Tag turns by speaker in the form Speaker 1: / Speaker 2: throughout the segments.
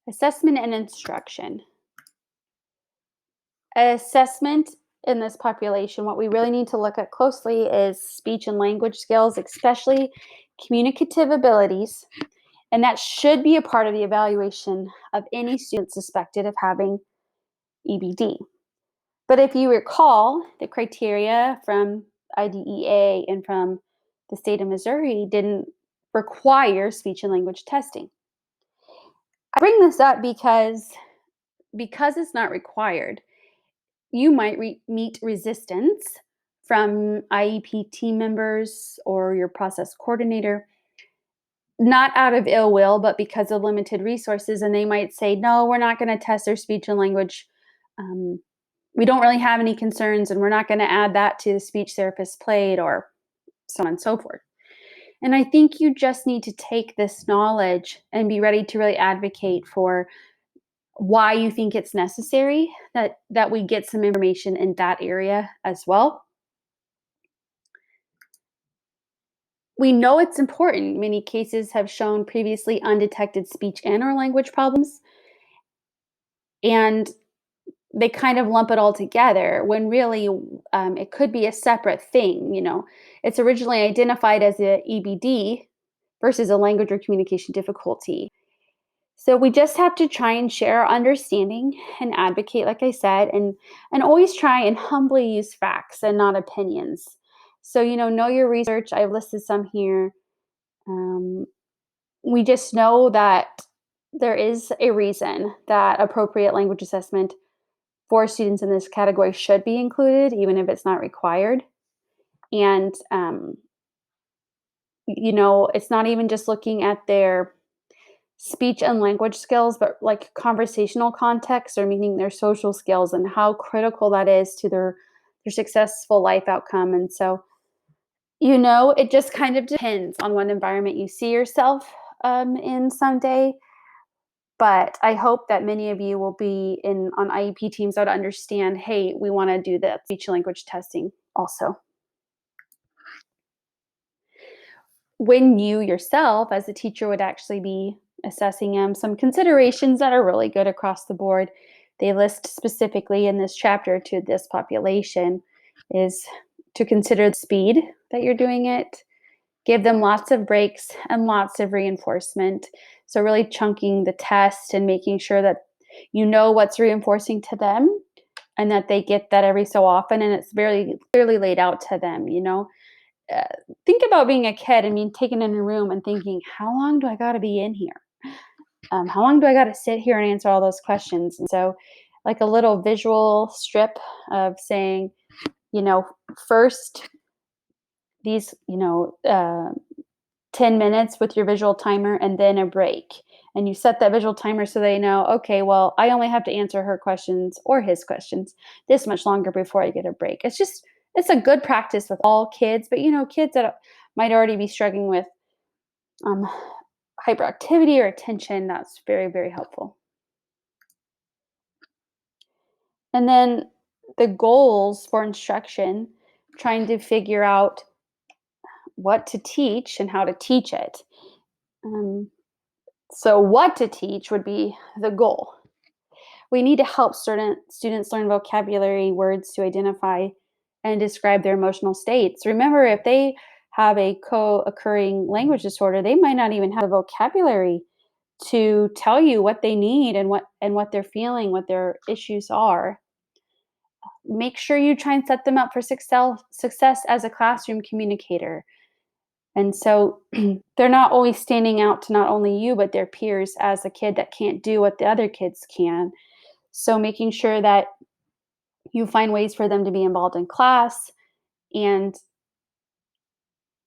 Speaker 1: Assessment and instruction. Assessment in this population, what we really need to look at closely is speech and language skills, especially communicative abilities. And that should be a part of the evaluation of any student suspected of having EBD. But if you recall, the criteria from IDEA and from the state of Missouri didn't require speech and language testing. I bring this up because it's not required, you might meet resistance from IEP team members or your process coordinator, not out of ill will, but because of limited resources. And they might say, no, we're not going to test their speech and language. Um, we don't really have any concerns, and we're not going to add that to the speech therapist plate, or so on and so forth. And I think you just need to take this knowledge and be ready to really advocate for why you think it's necessary that we get some information in that area as well. We know it's important. Many cases have shown previously undetected speech and or language problems, and they kind of lump it all together when really it could be a separate thing. It's originally identified as a EBD versus a language or communication difficulty. So we just have to try and share our understanding and advocate, like I said, and always try and humbly use facts and not opinions. So know your research. I've listed some here. Um, we just know that there is a reason that appropriate language assessment for students in this category should be included, even if it's not required. And it's not even just looking at their speech and language skills, but like conversational context, or meaning their social skills and how critical that is to their successful life outcome. And so, it just kind of depends on what environment you see yourself in someday. But I hope that many of you will be on IEP teams that understand, hey, we want to do the speech language testing also. When you yourself as a teacher would actually be assessing them, some considerations that are really good across the board, they list specifically in this chapter to this population, is to consider the speed that you're doing it, give them lots of breaks and lots of reinforcement. So really chunking the test and making sure that you know what's reinforcing to them and that they get that every so often, and it's very clearly laid out to them. uh, think about being a kid and being taken in a room and thinking, how long do I got to be in here? How long do I got to sit here and answer all those questions? And so, like a little visual strip of saying, you know, first these, 10 minutes with your visual timer and then a break. And you set that visual timer so they know, okay, well, I only have to answer her questions or his questions this much longer before I get a break. It's a good practice with all kids, but kids that might already be struggling with um, hyperactivity or attention, that's very, very helpful. And then the goals for instruction, trying to figure out what to teach and how to teach it. Um, so, what to teach would be the goal. We need to help students learn vocabulary words to identify and describe their emotional states. Remember, if they have a co-occurring language disorder, they might not even have the vocabulary to tell you what they need and what they're feeling, what their issues are. Make sure you try and set them up for success as a classroom communicator. And so they're not always standing out to not only you, but their peers as a kid that can't do what the other kids can. So making sure that you find ways for them to be involved in class, and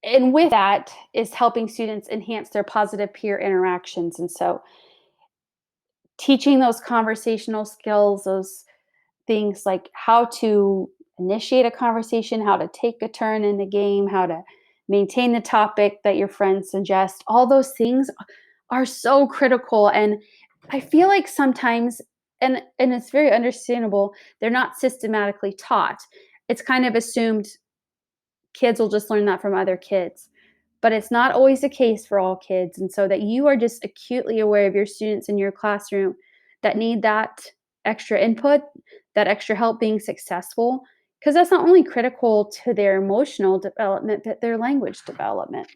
Speaker 1: with that is helping students enhance their positive peer interactions. And so teaching those conversational skills, those things like how to initiate a conversation, how to take a turn in the game, how to maintain the topic that your friends suggest, all those things are so critical. And I feel like sometimes, and it's very understandable, they're not systematically taught. It's kind of assumed kids will just learn that from other kids. but it's not always the case for all kids. And so that you are just acutely aware of your students in your classroom that need that extra input, that extra help being successful, because that's not only critical to their emotional development, but their language development.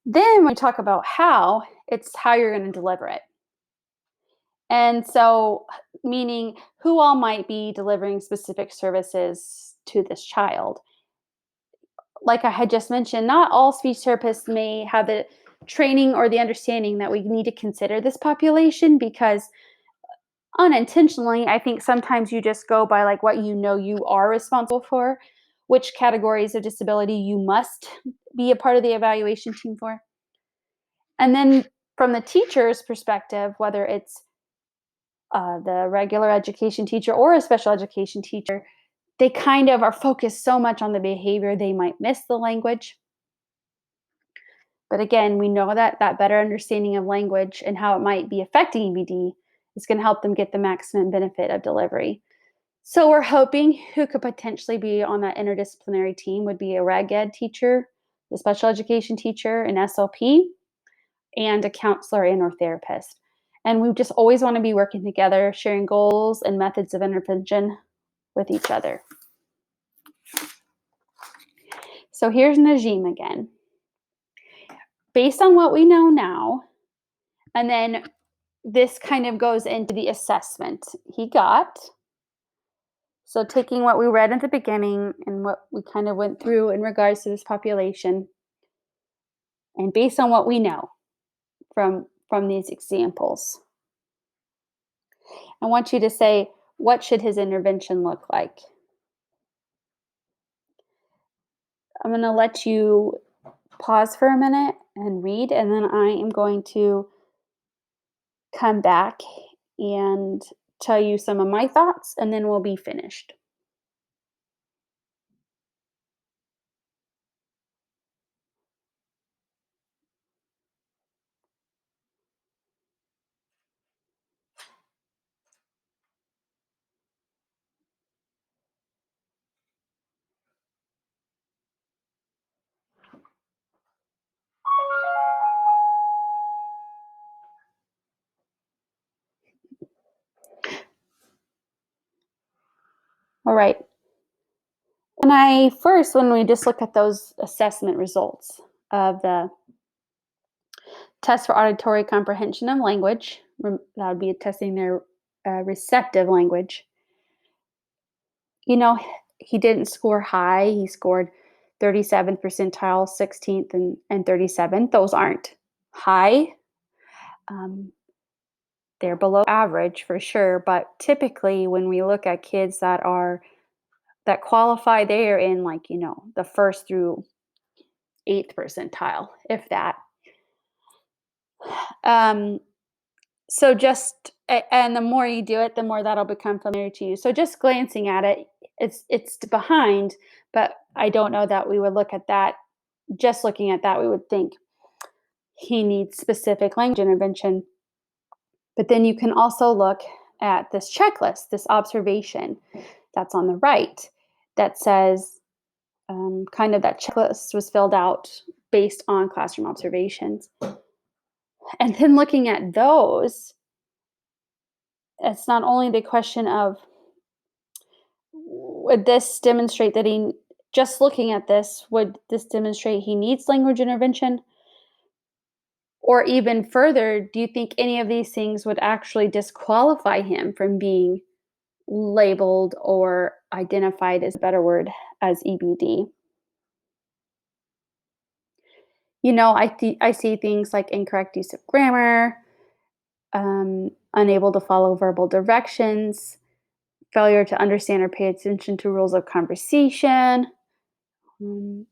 Speaker 1: Then when we talk about how, it's how you're going to deliver it. And so, meaning who all might be delivering specific services to this child. Like I had just mentioned, not all speech therapists may have the training or the understanding that we need to consider this population, because unintentionally, I think sometimes you just go by like what you know you are responsible for, which categories of disability you must be a part of the evaluation team for. And then from the teacher's perspective, whether it's the regular education teacher or a special education teacher, they kind of are focused so much on the behavior, they might miss the language. But again, we know that that better understanding of language and how it might be affecting EBD is going to help them get the maximum benefit of delivery. So we're hoping who could potentially be on that interdisciplinary team would be a reg ed teacher, the special education teacher, an SLP, and a counselor and or therapist. And we just always want to be working together, sharing goals and methods of intervention with each other. So here's Najim again. Based on what we know now, and then this kind of goes into the assessment he got. So taking what we read at the beginning and what we kind of went through in regards to this population, and based on what we know from these examples, I want you to say, what should his intervention look like? I'm going to let you pause for a minute and read, and then I am going to come back and tell you some of my thoughts, and then we'll be finished. All right. When we just look at those assessment results of the test for auditory comprehension of language, that would be testing their receptive language. You know, he didn't score high. He scored 37th percentile, 16th, and 37th. Those aren't high. Um, they're below average for sure. But typically, when we look at kids that qualify, they are in the first through 8th percentile, if that. Um, so and the more you do it, the more that'll become familiar to you. So just glancing at it, it's behind, but I don't know that we would look at that. Just looking at that, we would think he needs specific language intervention. But then you can also look at this checklist, this observation that's on the right that says kind of that checklist was filled out based on classroom observations. And then looking at those, it's not only the question of would this demonstrate that just looking at this, would this demonstrate he needs language intervention? Or even further, do you think any of these things would actually disqualify him from being labeled or identified, is a better word, as EBD? I see things like incorrect use of grammar, unable to follow verbal directions, failure to understand or pay attention to rules of conversation, um,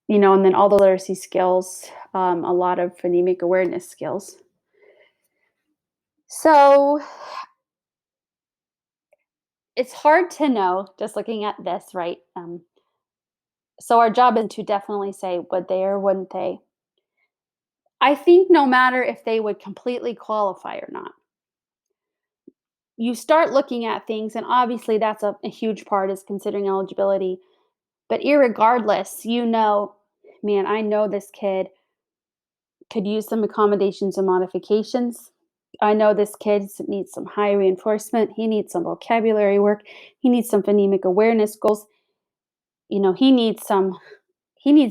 Speaker 1: and then all the literacy skills, a lot of phonemic awareness skills. So it's hard to know just looking at this, right? So our job is to definitely say, would they or wouldn't they? I think no matter if they would completely qualify or not, you start looking at things, and obviously that's a huge part is considering eligibility. But irregardless, man, I know this kid could use some accommodations and modifications. I know this kid needs some high reinforcement. He needs some vocabulary work. He needs some phonemic awareness goals. He needs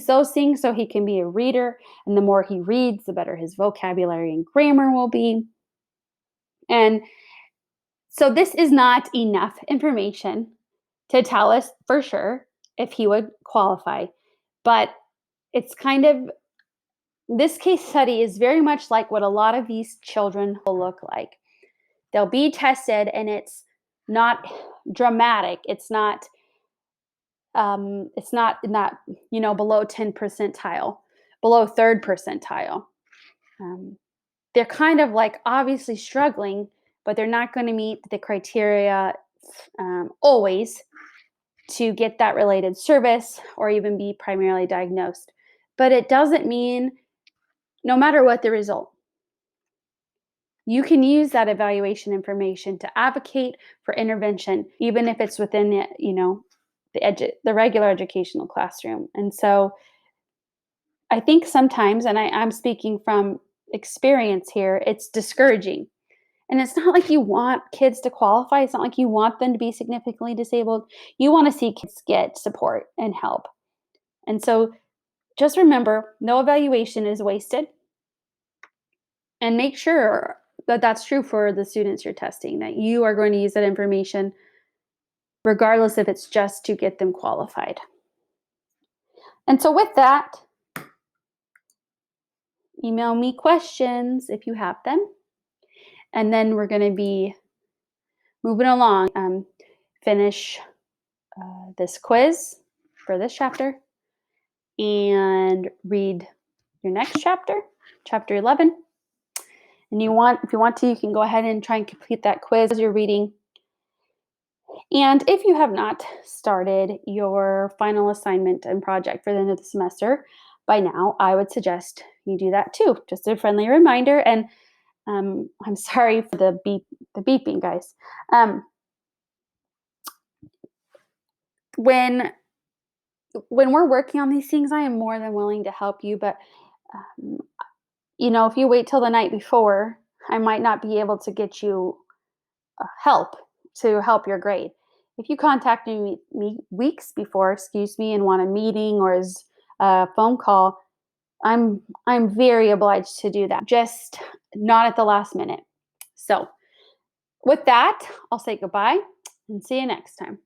Speaker 1: those things so he can be a reader. And the more he reads, the better his vocabulary and grammar will be. And so this is not enough information to tell us for sure if he would qualify. But it's kind of this case study is very much like what a lot of these children will look like. They'll be tested and it's not dramatic. It's not in that, below 10 percentile, below third percentile. Um, they're kind of like obviously struggling, but they're not going to meet the criteria always to get that related service or even be primarily diagnosed. But it doesn't mean no matter what the result, you can use that evaluation information to advocate for intervention, even if it's within the regular educational classroom. And so I think sometimes, and I'm speaking from experience here, it's discouraging. And it's not like you want kids to qualify. It's not like you want them to be significantly disabled. You want to see kids get support and help. And so just remember, no evaluation is wasted. And make sure that that's true for the students you're testing, that you are going to use that information regardless if it's just to get them qualified. And so with that, email me questions if you have them. And then we're going to be moving along. Finish this quiz for this chapter and read your next chapter, chapter 11. And if you want to, you can go ahead and try and complete that quiz as you're reading. And if you have not started your final assignment and project for the end of the semester by now, I would suggest you do that too. Just a friendly reminder. And I'm sorry for the beeping, guys. When we're working on these things, I am more than willing to help you. But if you wait till the night before, I might not be able to get you help your grade. If you contact me weeks before, and want a meeting or a phone call, I'm very obliged to do that. Just not at the last minute. So with that, I'll say goodbye and see you next time.